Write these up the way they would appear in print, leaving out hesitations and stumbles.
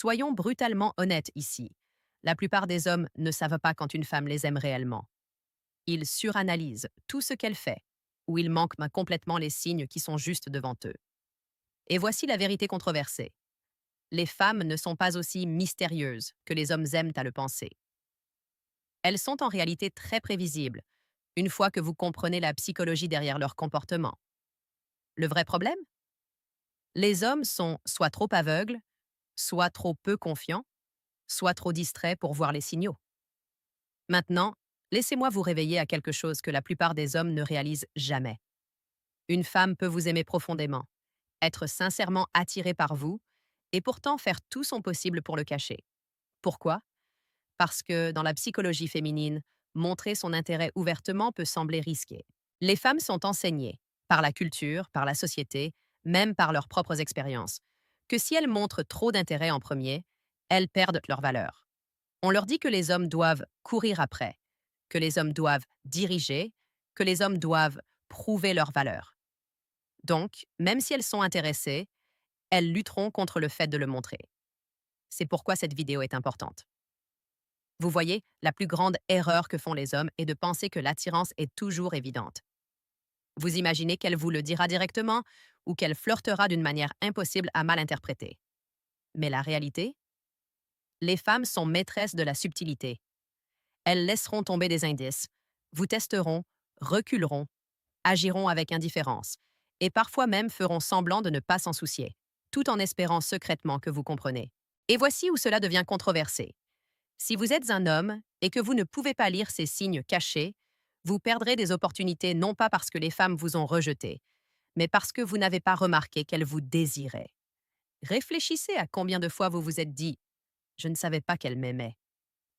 Soyons brutalement honnêtes ici. La plupart des hommes ne savent pas quand une femme les aime réellement. Ils suranalysent tout ce qu'elle fait, ou ils manquent complètement les signes qui sont juste devant eux. Et voici la vérité controversée. Les femmes ne sont pas aussi mystérieuses que les hommes aiment à le penser. Elles sont en réalité très prévisibles, une fois que vous comprenez la psychologie derrière leur comportement. Le vrai problème? Les hommes sont soit trop aveugles, soit trop peu confiants, soit trop distraits pour voir les signaux. Maintenant, laissez-moi vous réveiller à quelque chose que la plupart des hommes ne réalisent jamais. Une femme peut vous aimer profondément, être sincèrement attirée par vous, et pourtant faire tout son possible pour le cacher. Pourquoi? Parce que dans la psychologie féminine, montrer son intérêt ouvertement peut sembler risqué. Les femmes sont enseignées, par la culture, par la société, même par leurs propres expériences, que si elles montrent trop d'intérêt en premier, elles perdent leur valeur. On leur dit que les hommes doivent courir après, que les hommes doivent diriger, que les hommes doivent prouver leur valeur. Donc, même si elles sont intéressées, elles lutteront contre le fait de le montrer. C'est pourquoi cette vidéo est importante. Vous voyez, la plus grande erreur que font les hommes est de penser que l'attirance est toujours évidente. Vous imaginez qu'elle vous le dira directement ou qu'elle flirtera d'une manière impossible à mal interpréter. Mais la réalité? Les femmes sont maîtresses de la subtilité. Elles laisseront tomber des indices, vous testeront, reculeront, agiront avec indifférence, et parfois même feront semblant de ne pas s'en soucier, tout en espérant secrètement que vous comprenez. Et voici où cela devient controversé. Si vous êtes un homme et que vous ne pouvez pas lire ces signes cachés, vous perdrez des opportunités non pas parce que les femmes vous ont rejeté, mais parce que vous n'avez pas remarqué qu'elles vous désiraient. Réfléchissez à combien de fois vous vous êtes dit « Je ne savais pas qu'elle m'aimait »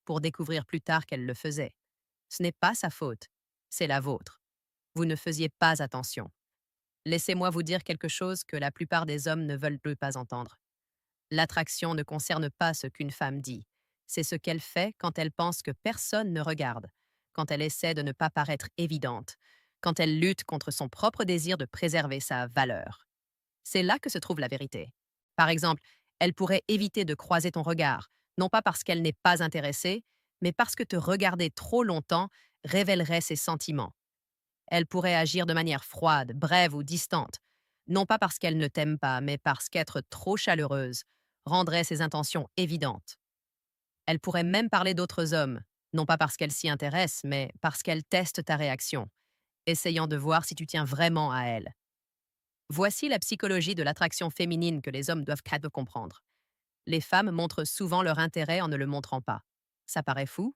pour découvrir plus tard qu'elle le faisait. Ce n'est pas sa faute, c'est la vôtre. Vous ne faisiez pas attention. Laissez-moi vous dire quelque chose que la plupart des hommes ne veulent plus pas entendre. L'attraction ne concerne pas ce qu'une femme dit. C'est ce qu'elle fait quand elle pense que personne ne regarde, quand elle essaie de ne pas paraître évidente, quand elle lutte contre son propre désir de préserver sa valeur. C'est là que se trouve la vérité. Par exemple, elle pourrait éviter de croiser ton regard, non pas parce qu'elle n'est pas intéressée, mais parce que te regarder trop longtemps révélerait ses sentiments. Elle pourrait agir de manière froide, brève ou distante, non pas parce qu'elle ne t'aime pas, mais parce qu'être trop chaleureuse rendrait ses intentions évidentes. Elle pourrait même parler d'autres hommes, non pas parce qu'elle s'y intéresse, mais parce qu'elle teste ta réaction, essayant de voir si tu tiens vraiment à elle. Voici la psychologie de l'attraction féminine que les hommes doivent comprendre. Les femmes montrent souvent leur intérêt en ne le montrant pas. Ça paraît fou?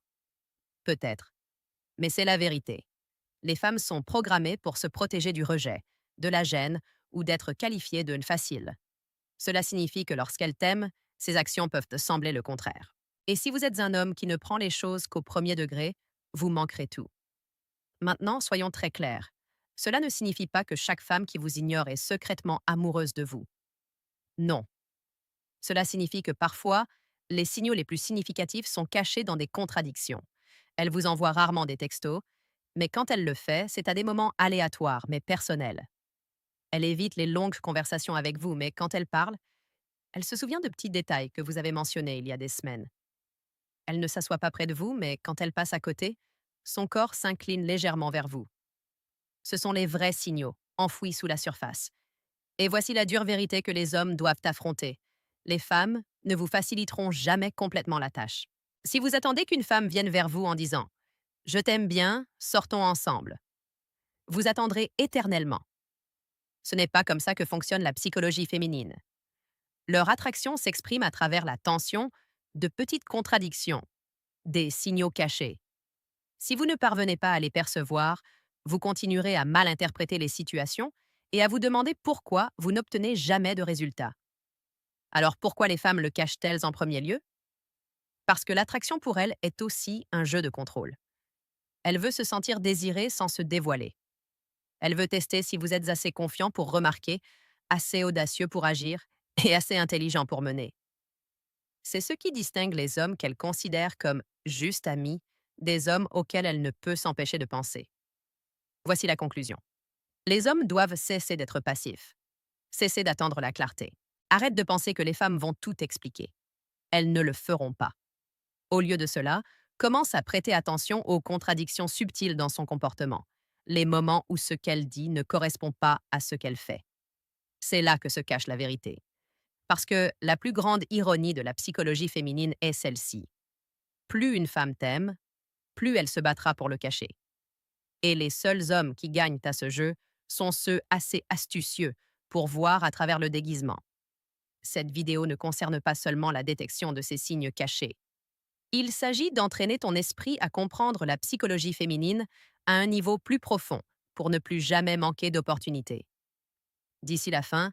Peut-être. Mais c'est la vérité. Les femmes sont programmées pour se protéger du rejet, de la gêne ou d'être qualifiées de facile. Cela signifie que lorsqu'elles t'aiment, ces actions peuvent te sembler le contraire. Et si vous êtes un homme qui ne prend les choses qu'au premier degré, vous manquerez tout. Maintenant, soyons très clairs. Cela ne signifie pas que chaque femme qui vous ignore est secrètement amoureuse de vous. Non. Cela signifie que parfois, les signaux les plus significatifs sont cachés dans des contradictions. Elle vous envoie rarement des textos, mais quand elle le fait, c'est à des moments aléatoires, mais personnels. Elle évite les longues conversations avec vous, mais quand elle parle, elle se souvient de petits détails que vous avez mentionnés il y a des semaines. Elle ne s'assoit pas près de vous, mais quand elle passe à côté, son corps s'incline légèrement vers vous. Ce sont les vrais signaux, enfouis sous la surface. Et voici la dure vérité que les hommes doivent affronter. Les femmes ne vous faciliteront jamais complètement la tâche. Si vous attendez qu'une femme vienne vers vous en disant ⁇ Je t'aime bien, sortons ensemble ⁇ vous attendrez éternellement. Ce n'est pas comme ça que fonctionne la psychologie féminine. Leur attraction s'exprime à travers la tension de petites contradictions, des signaux cachés. Si vous ne parvenez pas à les percevoir, vous continuerez à mal interpréter les situations et à vous demander pourquoi vous n'obtenez jamais de résultats. Alors pourquoi les femmes le cachent-elles en premier lieu? Parce que l'attraction pour elles est aussi un jeu de contrôle. Elle veut se sentir désirée sans se dévoiler. Elle veut tester si vous êtes assez confiant pour remarquer, assez audacieux pour agir et assez intelligent pour mener. C'est ce qui distingue les hommes qu'elle considère comme juste amis des hommes auxquels elle ne peut s'empêcher de penser. Voici la conclusion. Les hommes doivent cesser d'être passifs. Cesser d'attendre la clarté. Arrête de penser que les femmes vont tout expliquer. elles ne le feront pas. Au lieu de cela, commence à prêter attention aux contradictions subtiles dans son comportement, les moments où ce qu'elle dit ne correspond pas à ce qu'elle fait. C'est là que se cache la vérité. Parce que la plus grande ironie de la psychologie féminine est celle-ci. Plus une femme t'aime, plus elle se battra pour le cacher. Et les seuls hommes qui gagnent à ce jeu sont ceux assez astucieux pour voir à travers le déguisement. Cette vidéo ne concerne pas seulement la détection de ces signes cachés. Il s'agit d'entraîner ton esprit à comprendre la psychologie féminine à un niveau plus profond pour ne plus jamais manquer d'opportunités. D'ici la fin,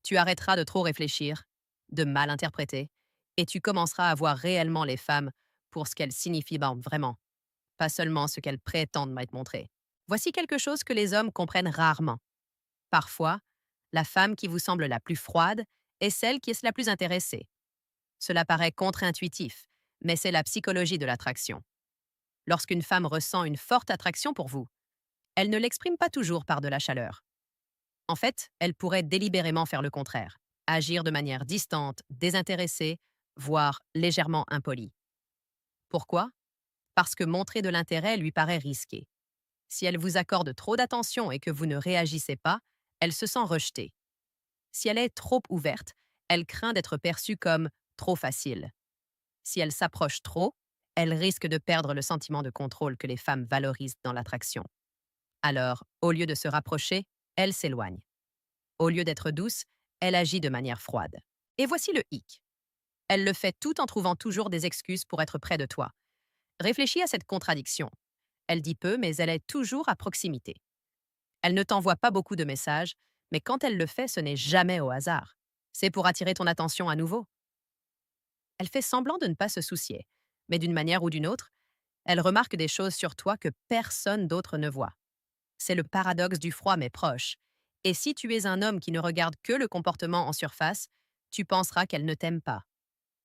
tu arrêteras de trop réfléchir, de mal interpréter, et tu commenceras à voir réellement les femmes pour ce qu'elles signifient vraiment, pas seulement ce qu'elles prétendent m'être montré. Voici quelque chose que les hommes comprennent rarement. Parfois, la femme qui vous semble la plus froide est celle qui est la plus intéressée. Cela paraît contre-intuitif, mais c'est la psychologie de l'attraction. Lorsqu'une femme ressent une forte attraction pour vous, elle ne l'exprime pas toujours par de la chaleur. En fait, elle pourrait délibérément faire le contraire, agir de manière distante, désintéressée, voire légèrement impolie. Pourquoi? Parce que montrer de l'intérêt lui paraît risqué. Si elle vous accorde trop d'attention et que vous ne réagissez pas, elle se sent rejetée. Si elle est trop ouverte, elle craint d'être perçue comme trop facile. Si elle s'approche trop, elle risque de perdre le sentiment de contrôle que les femmes valorisent dans l'attraction. Alors, au lieu de se rapprocher, elle s'éloigne. Au lieu d'être douce, elle agit de manière froide. Et voici le hic. Elle le fait tout en trouvant toujours des excuses pour être près de toi. Réfléchis à cette contradiction. Elle dit peu, mais elle est toujours à proximité. Elle ne t'envoie pas beaucoup de messages, mais quand elle le fait, ce n'est jamais au hasard. C'est pour attirer ton attention à nouveau. Elle fait semblant de ne pas se soucier, mais d'une manière ou d'une autre, elle remarque des choses sur toi que personne d'autre ne voit. C'est le paradoxe du froid mais proche. Et si tu es un homme qui ne regarde que le comportement en surface, tu penseras qu'elle ne t'aime pas.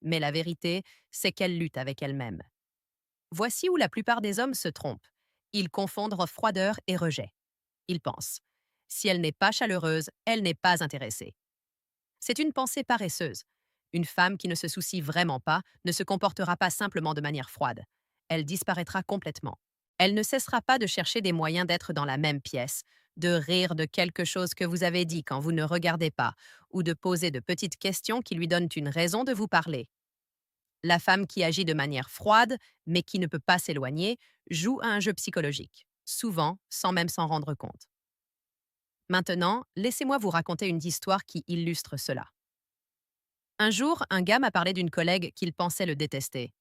Mais la vérité, c'est qu'elle lutte avec elle-même. Voici où la plupart des hommes se trompent. Ils confondent froideur et rejet. Ils pensent: si elle n'est pas chaleureuse, elle n'est pas intéressée. C'est une pensée paresseuse. Une femme qui ne se soucie vraiment pas ne se comportera pas simplement de manière froide. Elle disparaîtra complètement. Elle ne cessera pas de chercher des moyens d'être dans la même pièce, de rire de quelque chose que vous avez dit quand vous ne regardez pas, ou de poser de petites questions qui lui donnent une raison de vous parler. La femme qui agit de manière froide, mais qui ne peut pas s'éloigner, joue à un jeu psychologique, souvent sans même s'en rendre compte. Maintenant, laissez-moi vous raconter une histoire qui illustre cela. Un jour, un gars m'a parlé d'une collègue qu'il pensait le détester.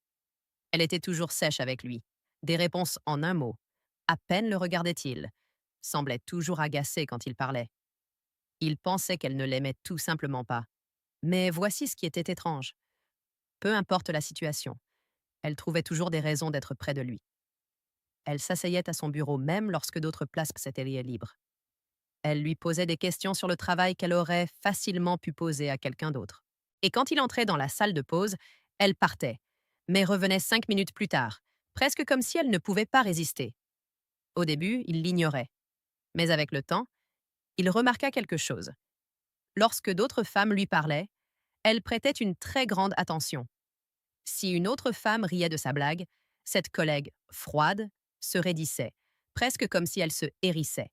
Elle était toujours sèche avec lui. Des réponses en un mot. À peine le regardait-il. Semblait toujours agacé quand il parlait. Il pensait qu'elle ne l'aimait tout simplement pas. Mais voici ce qui était étrange. Peu importe la situation, elle trouvait toujours des raisons d'être près de lui. Elle s'asseyait à son bureau même lorsque d'autres places s'étaient libres. Elle lui posait des questions sur le travail qu'elle aurait facilement pu poser à quelqu'un d'autre. Et quand il entrait dans la salle de pause, elle partait, mais revenait 5 minutes plus tard, presque comme si elle ne pouvait pas résister. Au début, il l'ignorait. Mais avec le temps, il remarqua quelque chose. Lorsque d'autres femmes lui parlaient, elle prêtait une très grande attention. Si une autre femme riait de sa blague, cette collègue, froide, se raidissait, presque comme si elle se hérissait.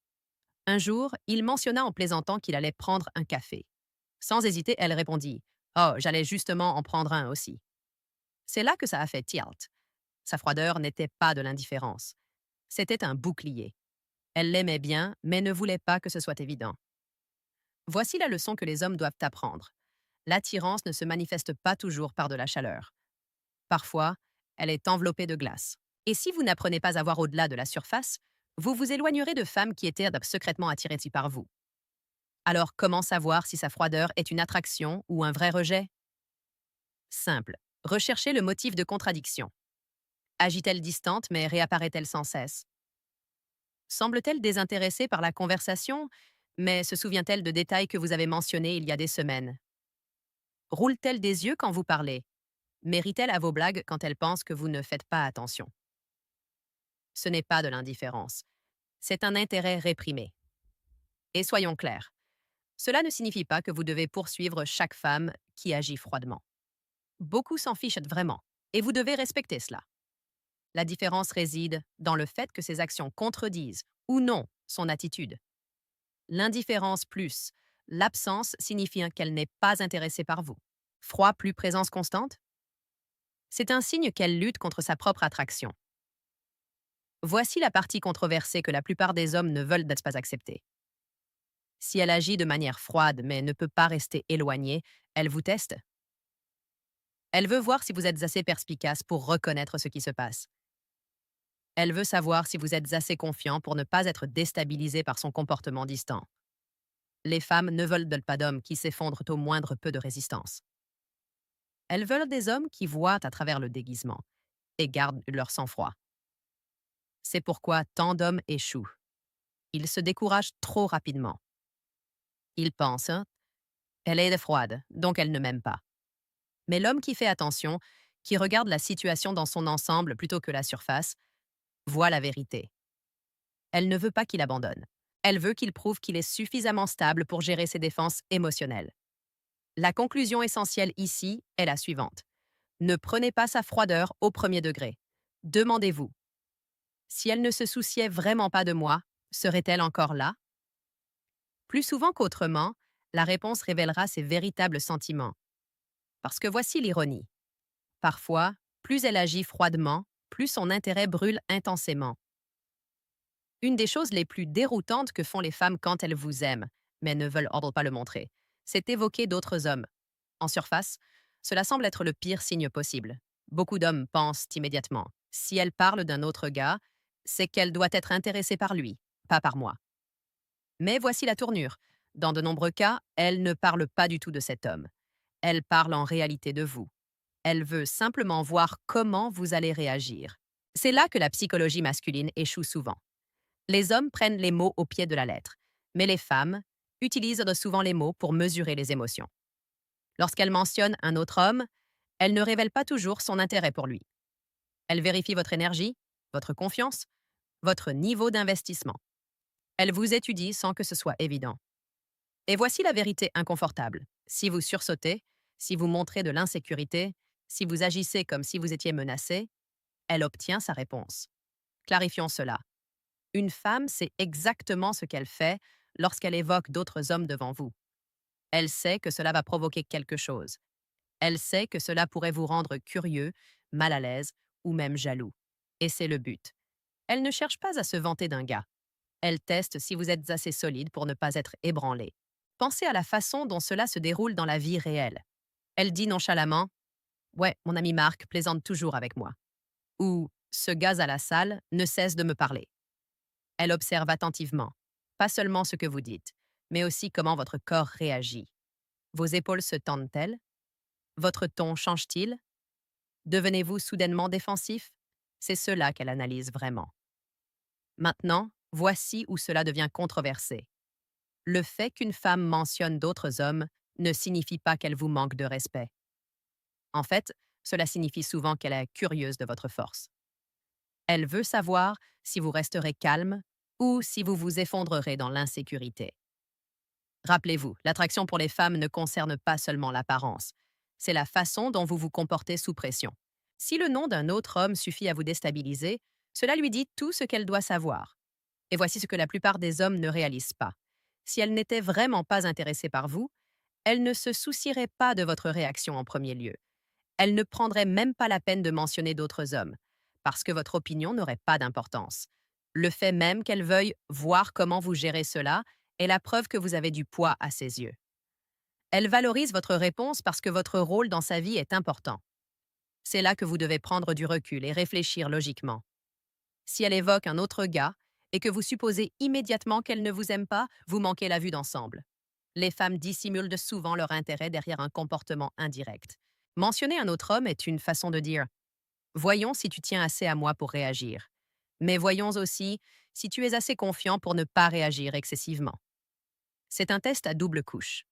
Un jour, il mentionna en plaisantant qu'il allait prendre un café. Sans hésiter, elle répondit: «Oh, j'allais justement en prendre un aussi.» C'est là que ça a fait tilt. Sa froideur n'était pas de l'indifférence. C'était un bouclier. Elle l'aimait bien, mais ne voulait pas que ce soit évident. Voici la leçon que les hommes doivent apprendre. L'attirance ne se manifeste pas toujours par de la chaleur. Parfois, elle est enveloppée de glace. Et si vous n'apprenez pas à voir au-delà de la surface, vous vous éloignerez de femmes qui étaient secrètement attirées par vous. Alors, comment savoir si sa froideur est une attraction ou un vrai rejet? Simple. Recherchez le motif de contradiction. Agit-elle distante mais réapparaît-elle sans cesse? Semble-t-elle désintéressée par la conversation, mais se souvient-elle de détails que vous avez mentionnés il y a des semaines? Roule-t-elle des yeux quand vous parlez? Mérite-t-elle à vos blagues quand elle pense que vous ne faites pas attention? Ce n'est pas de l'indifférence. C'est un intérêt réprimé. Et soyons clairs, cela ne signifie pas que vous devez poursuivre chaque femme qui agit froidement. Beaucoup s'en fichent vraiment, et vous devez respecter cela. La différence réside dans le fait que ses actions contredisent ou non son attitude. L'indifférence plus l'absence signifie qu'elle n'est pas intéressée par vous. Froid plus présence constante? C'est un signe qu'elle lutte contre sa propre attraction. Voici la partie controversée que la plupart des hommes ne veulent pas accepter. Si elle agit de manière froide mais ne peut pas rester éloignée, elle vous teste. Elle veut voir si vous êtes assez perspicace pour reconnaître ce qui se passe. Elle veut savoir si vous êtes assez confiant pour ne pas être déstabilisé par son comportement distant. Les femmes ne veulent pas d'hommes qui s'effondrent au moindre peu de résistance. Elles veulent des hommes qui voient à travers le déguisement et gardent leur sang-froid. C'est pourquoi tant d'hommes échouent. Ils se découragent trop rapidement. Ils pensent, elle est froide, donc elle ne m'aime pas. Mais l'homme qui fait attention, qui regarde la situation dans son ensemble plutôt que la surface, voit la vérité. Elle ne veut pas qu'il abandonne. Elle veut qu'il prouve qu'il est suffisamment stable pour gérer ses défenses émotionnelles. La conclusion essentielle ici est la suivante. Ne prenez pas sa froideur au premier degré. Demandez-vous, si elle ne se souciait vraiment pas de moi, serait-elle encore là? Plus souvent qu'autrement, la réponse révélera ses véritables sentiments. Parce que voici l'ironie. Parfois, plus elle agit froidement, plus son intérêt brûle intensément. Une des choses les plus déroutantes que font les femmes quand elles vous aiment, mais ne veulent pas le montrer, c'est évoquer d'autres hommes. En surface, cela semble être le pire signe possible. Beaucoup d'hommes pensent immédiatement, si elle parle d'un autre gars, c'est qu'elle doit être intéressée par lui, pas par moi. Mais voici la tournure. Dans de nombreux cas, elle ne parle pas du tout de cet homme. Elle parle en réalité de vous. Elle veut simplement voir comment vous allez réagir. C'est là que la psychologie masculine échoue souvent. Les hommes prennent les mots au pied de la lettre, mais les femmes utilisent souvent les mots pour mesurer les émotions. Lorsqu'elle mentionne un autre homme, elle ne révèle pas toujours son intérêt pour lui. Elle vérifie votre énergie, votre confiance, votre niveau d'investissement. Elle vous étudie sans que ce soit évident. Et voici la vérité inconfortable. Si vous sursautez, si vous montrez de l'insécurité, si vous agissez comme si vous étiez menacé, elle obtient sa réponse. Clarifions cela. Une femme sait exactement ce qu'elle fait lorsqu'elle évoque d'autres hommes devant vous. Elle sait que cela va provoquer quelque chose. Elle sait que cela pourrait vous rendre curieux, mal à l'aise ou même jaloux. Et c'est le but. Elle ne cherche pas à se vanter d'un gars. Elle teste si vous êtes assez solide pour ne pas être ébranlé. Pensez à la façon dont cela se déroule dans la vie réelle. Elle dit nonchalamment: ouais, mon ami Marc plaisante toujours avec moi. Ou ce gaz à la salle ne cesse de me parler. Elle observe attentivement, pas seulement ce que vous dites, mais aussi comment votre corps réagit. Vos épaules se tendent-elles? Votre ton change-t-il? Devenez-vous soudainement défensif? C'est cela qu'elle analyse vraiment. Maintenant, voici où cela devient controversé. Le fait qu'une femme mentionne d'autres hommes ne signifie pas qu'elle vous manque de respect. En fait, cela signifie souvent qu'elle est curieuse de votre force. Elle veut savoir si vous resterez calme ou si vous vous effondrerez dans l'insécurité. Rappelez-vous, l'attraction pour les femmes ne concerne pas seulement l'apparence, c'est la façon dont vous vous comportez sous pression. Si le nom d'un autre homme suffit à vous déstabiliser, cela lui dit tout ce qu'elle doit savoir. Et voici ce que la plupart des hommes ne réalisent pas. Si elle n'était vraiment pas intéressée par vous, elle ne se soucierait pas de votre réaction en premier lieu. Elle ne prendrait même pas la peine de mentionner d'autres hommes, parce que votre opinion n'aurait pas d'importance. Le fait même qu'elle veuille voir comment vous gérez cela est la preuve que vous avez du poids à ses yeux. Elle valorise votre réponse parce que votre rôle dans sa vie est important. C'est là que vous devez prendre du recul et réfléchir logiquement. Si elle évoque un autre gars et que vous supposez immédiatement qu'elle ne vous aime pas, vous manquez la vue d'ensemble. Les femmes dissimulent de souvent leur intérêt derrière un comportement indirect. Mentionner un autre homme est une façon de dire: voyons si tu tiens assez à moi pour réagir. Mais voyons aussi si tu es assez confiant pour ne pas réagir excessivement. C'est un test à double couche.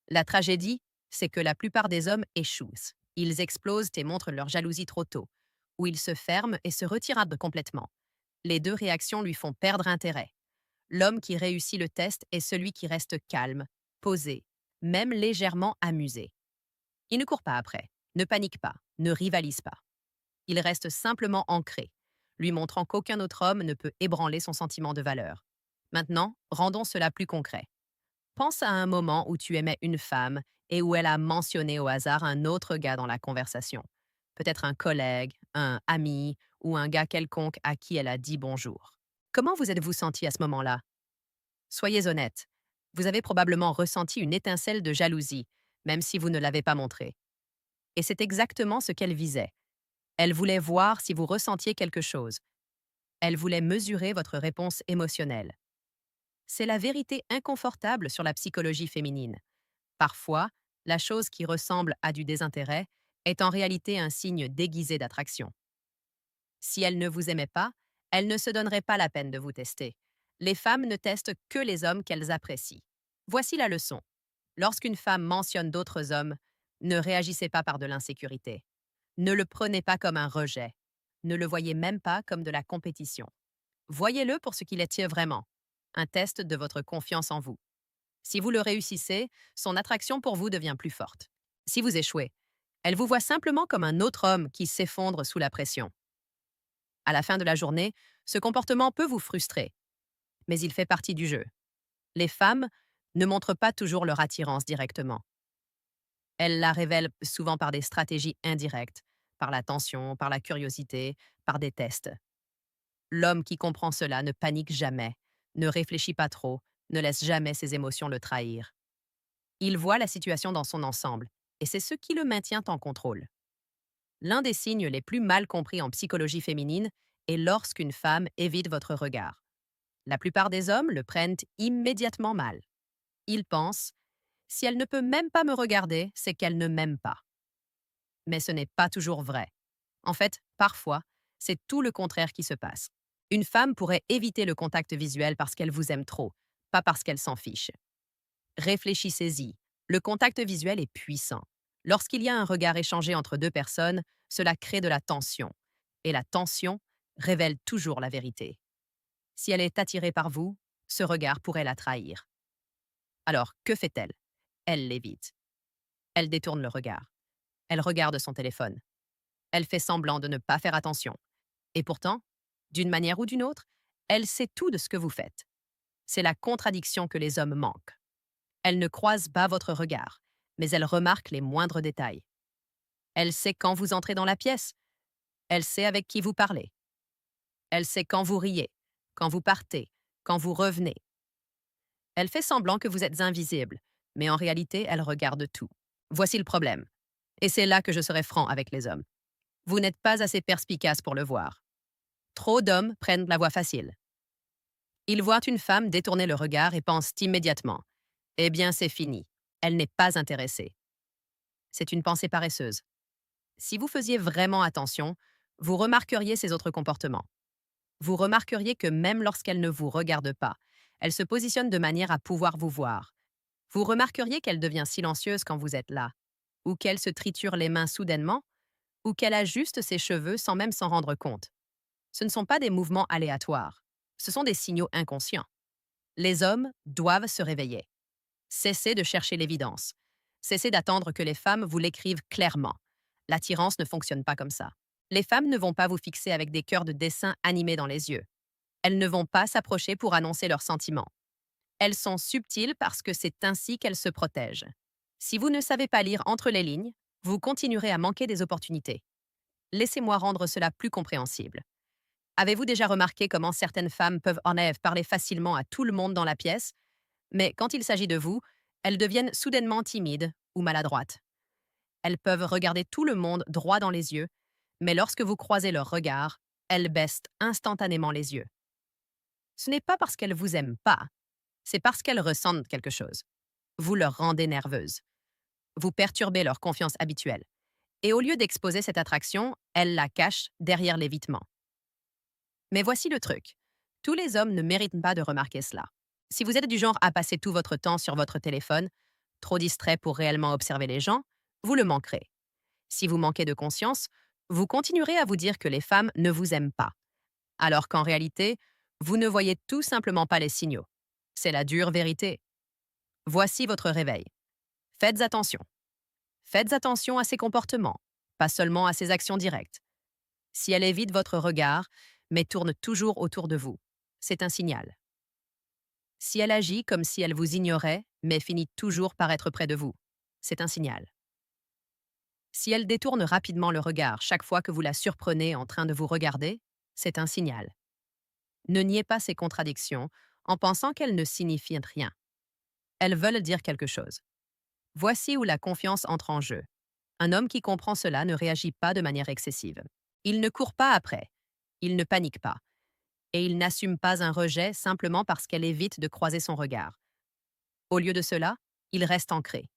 La tragédie, c'est que la plupart des hommes échouent. Ils explosent et montrent leur jalousie trop tôt, ou ils se ferment et se retirent complètement. Les deux réactions lui font perdre intérêt. L'homme qui réussit le test est celui qui reste calme, posé, même légèrement amusé. Il ne court pas après. Ne panique pas, ne rivalise pas. Il reste simplement ancré, lui montrant qu'aucun autre homme ne peut ébranler son sentiment de valeur. Maintenant, rendons cela plus concret. Pense à un moment où tu aimais une femme et où elle a mentionné au hasard un autre gars dans la conversation. Peut-être un collègue, un ami ou un gars quelconque à qui elle a dit bonjour. Comment vous êtes-vous senti à ce moment-là? Soyez honnête. Vous avez probablement ressenti une étincelle de jalousie, même si vous ne l'avez pas montrée. Et c'est exactement ce qu'elle visait. Elle voulait voir si vous ressentiez quelque chose. Elle voulait mesurer votre réponse émotionnelle. C'est la vérité inconfortable sur la psychologie féminine. Parfois, la chose qui ressemble à du désintérêt est en réalité un signe déguisé d'attraction. Si elle ne vous aimait pas, elle ne se donnerait pas la peine de vous tester. Les femmes ne testent que les hommes qu'elles apprécient. Voici la leçon. Lorsqu'une femme mentionne d'autres hommes, ne réagissez pas par de l'insécurité. Ne le prenez pas comme un rejet. Ne le voyez même pas comme de la compétition. Voyez-le pour ce qu'il est vraiment, un test de votre confiance en vous. Si vous le réussissez, son attraction pour vous devient plus forte. Si vous échouez, elle vous voit simplement comme un autre homme qui s'effondre sous la pression. À la fin de la journée, ce comportement peut vous frustrer, mais il fait partie du jeu. Les femmes ne montrent pas toujours leur attirance directement. Elles la révèlent souvent par des stratégies indirectes, par l'attention, par la curiosité, par des tests. L'homme qui comprend cela ne panique jamais, ne réfléchit pas trop, ne laisse jamais ses émotions le trahir. Il voit la situation dans son ensemble, et c'est ce qui le maintient en contrôle. L'un des signes les plus mal compris en psychologie féminine est lorsqu'une femme évite votre regard. La plupart des hommes le prennent immédiatement mal. Ils pensent, si elle ne peut même pas me regarder, c'est qu'elle ne m'aime pas. Mais ce n'est pas toujours vrai. En fait, parfois, c'est tout le contraire qui se passe. Une femme pourrait éviter le contact visuel parce qu'elle vous aime trop, pas parce qu'elle s'en fiche. Réfléchissez-y. Le contact visuel est puissant. Lorsqu'il y a un regard échangé entre deux personnes, cela crée de la tension. Et la tension révèle toujours la vérité. Si elle est attirée par vous, ce regard pourrait la trahir. Alors, que fait-elle? Elle l'évite. Elle détourne le regard. Elle regarde son téléphone. Elle fait semblant de ne pas faire attention. Et pourtant, d'une manière ou d'une autre, elle sait tout de ce que vous faites. C'est la contradiction que les hommes manquent. Elle ne croise pas votre regard, mais elle remarque les moindres détails. Elle sait quand vous entrez dans la pièce. Elle sait avec qui vous parlez. Elle sait quand vous riez, quand vous partez, quand vous revenez. Elle fait semblant que vous êtes invisible, mais en réalité, elle regarde tout. Voici le problème. Et c'est là que je serai franc avec les hommes. Vous n'êtes pas assez perspicace pour le voir. Trop d'hommes prennent la voie facile. Ils voient une femme détourner le regard et pensent immédiatement: eh bien, c'est fini. Elle n'est pas intéressée. C'est une pensée paresseuse. Si vous faisiez vraiment attention, vous remarqueriez ses autres comportements. Vous remarqueriez que même lorsqu'elle ne vous regarde pas, elle se positionne de manière à pouvoir vous voir. Vous remarqueriez qu'elle devient silencieuse quand vous êtes là, ou qu'elle se triture les mains soudainement, ou qu'elle ajuste ses cheveux sans même s'en rendre compte. Ce ne sont pas des mouvements aléatoires, ce sont des signaux inconscients. Les hommes doivent se réveiller. Cessez de chercher l'évidence. Cessez d'attendre que les femmes vous l'écrivent clairement. L'attirance ne fonctionne pas comme ça. Les femmes ne vont pas vous fixer avec des cœurs de dessin animés dans les yeux. Elles ne vont pas s'approcher pour annoncer leurs sentiments. Elles sont subtiles parce que c'est ainsi qu'elles se protègent. Si vous ne savez pas lire entre les lignes, vous continuerez à manquer des opportunités. Laissez-moi rendre cela plus compréhensible. Avez-vous déjà remarqué comment certaines femmes peuvent en effet parler facilement à tout le monde dans la pièce, mais quand il s'agit de vous, elles deviennent soudainement timides ou maladroites? Elles peuvent regarder tout le monde droit dans les yeux, mais lorsque vous croisez leur regard, elles baissent instantanément les yeux. Ce n'est pas parce qu'elles vous aiment pas, c'est parce qu'elles ressentent quelque chose. Vous leur rendez nerveuse. Vous perturbez leur confiance habituelle. Et au lieu d'exposer cette attraction, elles la cachent derrière l'évitement. Mais voici le truc. Tous les hommes ne méritent pas de remarquer cela. Si vous êtes du genre à passer tout votre temps sur votre téléphone, trop distrait pour réellement observer les gens, vous le manquerez. Si vous manquez de conscience, vous continuerez à vous dire que les femmes ne vous aiment pas, alors qu'en réalité, vous ne voyez tout simplement pas les signaux. C'est la dure vérité. Voici votre réveil. Faites attention. Faites attention à ses comportements, pas seulement à ses actions directes. Si elle évite votre regard, mais tourne toujours autour de vous, c'est un signal. Si elle agit comme si elle vous ignorait, mais finit toujours par être près de vous, c'est un signal. Si elle détourne rapidement le regard chaque fois que vous la surprenez en train de vous regarder, c'est un signal. Ne niez pas ces contradictions en pensant qu'elles ne signifient rien. Elles veulent dire quelque chose. Voici où la confiance entre en jeu. Un homme qui comprend cela ne réagit pas de manière excessive. Il ne court pas après. Il ne panique pas. Et il n'assume pas un rejet simplement parce qu'elle évite de croiser son regard. Au lieu de cela, il reste ancré.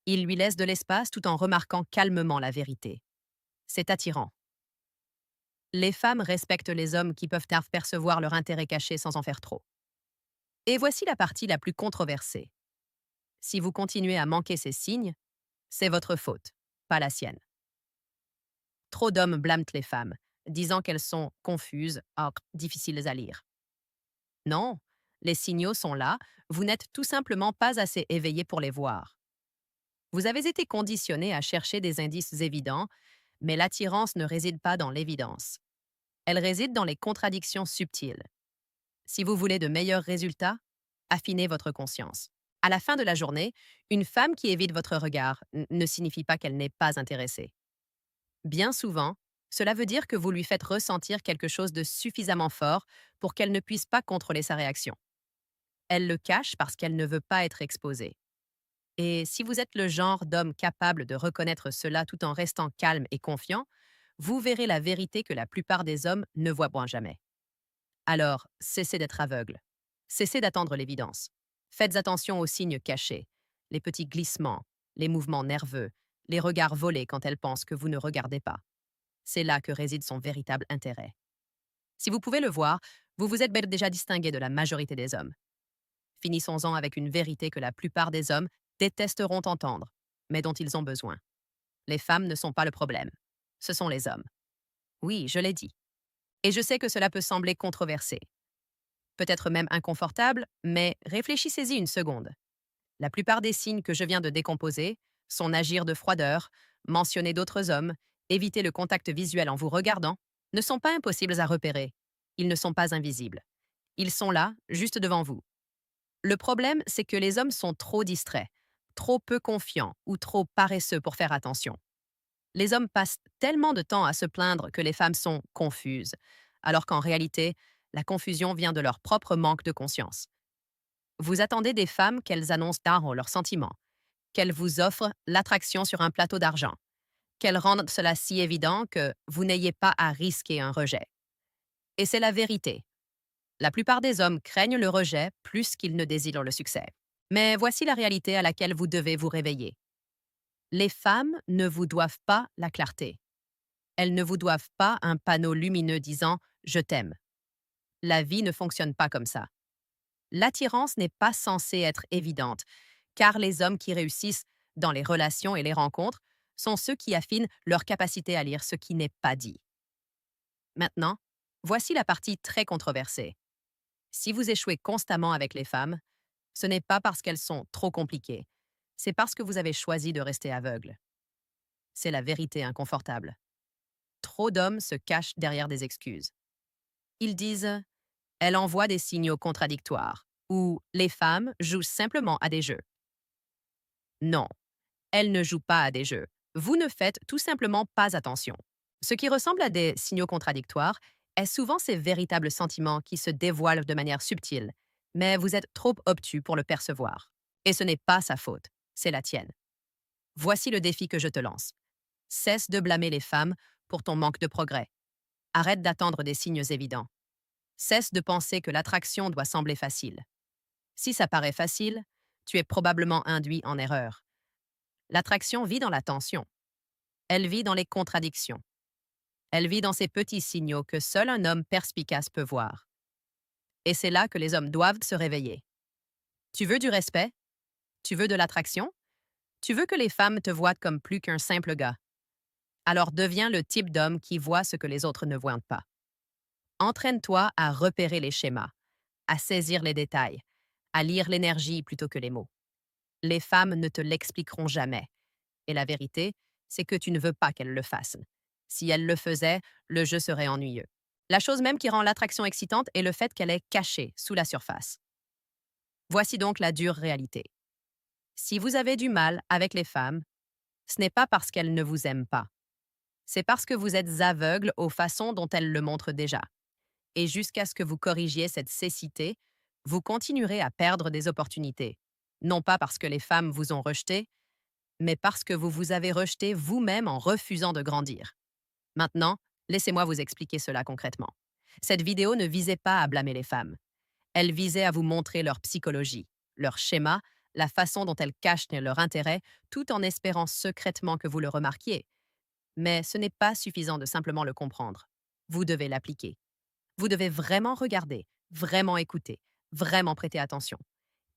Il lui laisse de l'espace tout en remarquant calmement la vérité. C'est attirant. Les femmes respectent les hommes qui peuvent percevoir leur intérêt caché sans en faire trop. Et voici la partie la plus controversée. Si vous continuez à manquer ces signes, c'est votre faute, pas la sienne. Trop d'hommes blâment les femmes, disant qu'elles sont confuses, difficiles à lire. Non, les signaux sont là, vous n'êtes tout simplement pas assez éveillé pour les voir. Vous avez été conditionné à chercher des indices évidents, mais l'attirance ne réside pas dans l'évidence. Elle réside dans les contradictions subtiles. Si vous voulez de meilleurs résultats, affinez votre conscience. À la fin de la journée, une femme qui évite votre regard ne signifie pas qu'elle n'est pas intéressée. Bien souvent, cela veut dire que vous lui faites ressentir quelque chose de suffisamment fort pour qu'elle ne puisse pas contrôler sa réaction. Elle le cache parce qu'elle ne veut pas être exposée. Et si vous êtes le genre d'homme capable de reconnaître cela tout en restant calme et confiant, vous verrez la vérité que la plupart des hommes ne voient point jamais. Alors, cessez d'être aveugle. Cessez d'attendre l'évidence. Faites attention aux signes cachés, les petits glissements, les mouvements nerveux, les regards volés quand elle pense que vous ne regardez pas. C'est là que réside son véritable intérêt. Si vous pouvez le voir, vous vous êtes déjà distingué de la majorité des hommes. Finissons-en avec une vérité que la plupart des hommes détesteront entendre, mais dont ils ont besoin. Les femmes ne sont pas le problème. Ce sont les hommes. Oui, je l'ai dit. Et je sais que cela peut sembler controversé, peut-être même inconfortable, mais réfléchissez-y une seconde. La plupart des signes que je viens de décomposer, son agir de froideur, mentionner d'autres hommes, éviter le contact visuel en vous regardant, ne sont pas impossibles à repérer. Ils ne sont pas invisibles. Ils sont là, juste devant vous. Le problème, c'est que les hommes sont trop distraits, trop peu confiants ou trop paresseux pour faire attention. Les hommes passent tellement de temps à se plaindre que les femmes sont confuses, alors qu'en réalité, la confusion vient de leur propre manque de conscience. Vous attendez des femmes qu'elles annoncent tard leurs sentiments, qu'elles vous offrent l'attraction sur un plateau d'argent, qu'elles rendent cela si évident que vous n'ayez pas à risquer un rejet. Et c'est la vérité. La plupart des hommes craignent le rejet plus qu'ils ne désirent le succès. Mais voici la réalité à laquelle vous devez vous réveiller. Les femmes ne vous doivent pas la clarté. Elles ne vous doivent pas un panneau lumineux disant « Je t'aime ». La vie ne fonctionne pas comme ça. L'attirance n'est pas censée être évidente, car les hommes qui réussissent dans les relations et les rencontres sont ceux qui affinent leur capacité à lire ce qui n'est pas dit. Maintenant, voici la partie très controversée. Si vous échouez constamment avec les femmes, ce n'est pas parce qu'elles sont trop compliquées, c'est parce que vous avez choisi de rester aveugle. C'est la vérité inconfortable. Trop d'hommes se cachent derrière des excuses. Ils disent « Elle envoie des signaux contradictoires » ou « Les femmes jouent simplement à des jeux ». Non, elles ne jouent pas à des jeux. Vous ne faites tout simplement pas attention. Ce qui ressemble à des signaux contradictoires est souvent ces véritables sentiments qui se dévoilent de manière subtile, mais vous êtes trop obtus pour le percevoir. Et ce n'est pas sa faute, c'est la tienne. Voici le défi que je te lance. Cesse de blâmer les femmes pour ton manque de progrès. Arrête d'attendre des signes évidents. Cesse de penser que l'attraction doit sembler facile. Si ça paraît facile, tu es probablement induit en erreur. L'attraction vit dans la tension. Elle vit dans les contradictions. Elle vit dans ces petits signaux que seul un homme perspicace peut voir. Et c'est là que les hommes doivent se réveiller. Tu veux du respect? Tu veux de l'attraction? Tu veux que les femmes te voient comme plus qu'un simple gars? Alors deviens le type d'homme qui voit ce que les autres ne voient pas. Entraîne-toi à repérer les schémas, à saisir les détails, à lire l'énergie plutôt que les mots. Les femmes ne te l'expliqueront jamais. Et la vérité, c'est que tu ne veux pas qu'elle le fasse. Si elle le faisait, le jeu serait ennuyeux. La chose même qui rend l'attraction excitante est le fait qu'elle est cachée sous la surface. Voici donc la dure réalité. Si vous avez du mal avec les femmes, ce n'est pas parce qu'elles ne vous aiment pas. C'est parce que vous êtes aveugle aux façons dont elles le montrent déjà. Et jusqu'à ce que vous corrigiez cette cécité, vous continuerez à perdre des opportunités. Non pas parce que les femmes vous ont rejeté, mais parce que vous vous avez rejeté vous-même en refusant de grandir. Maintenant, laissez-moi vous expliquer cela concrètement. Cette vidéo ne visait pas à blâmer les femmes. Elle visait à vous montrer leur psychologie, leur schéma, la façon dont elles cachent leur intérêt, tout en espérant secrètement que vous le remarquiez. Mais ce n'est pas suffisant de simplement le comprendre. Vous devez l'appliquer. Vous devez vraiment regarder, vraiment écouter, vraiment prêter attention.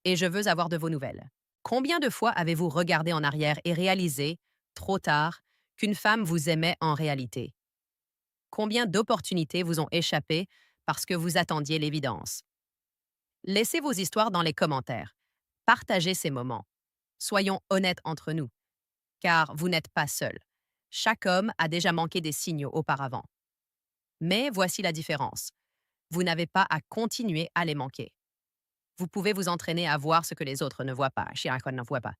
Et je veux avoir de vos nouvelles. Combien de fois avez-vous regardé en arrière et réalisé, trop tard, qu'une femme vous aimait en réalité? Combien d'opportunités vous ont échappé parce que vous attendiez l'évidence? Laissez vos histoires dans les commentaires. Partagez ces moments. Soyons honnêtes entre nous, car vous n'êtes pas seul. Chaque homme a déjà manqué des signaux auparavant. Mais voici la différence. Vous n'avez pas à continuer à les manquer. Vous pouvez vous entraîner à voir ce que les autres ne voient pas. Shirakon ne voit pas.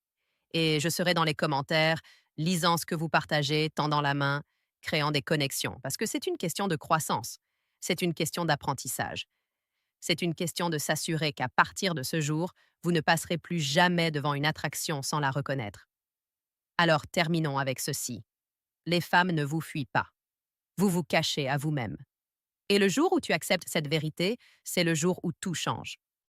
Et je serai dans les commentaires, lisant ce que vous partagez, tendant la main, créant des connexions. Parce que c'est une question de croissance. C'est une question d'apprentissage. C'est une question de s'assurer qu'à partir de ce jour, vous ne passerez plus jamais devant une attraction sans la reconnaître. Alors terminons avec ceci. Les femmes ne vous fuient pas. Vous vous cachez à vous-même. Et le jour où tu acceptes cette vérité, c'est le jour où tout change.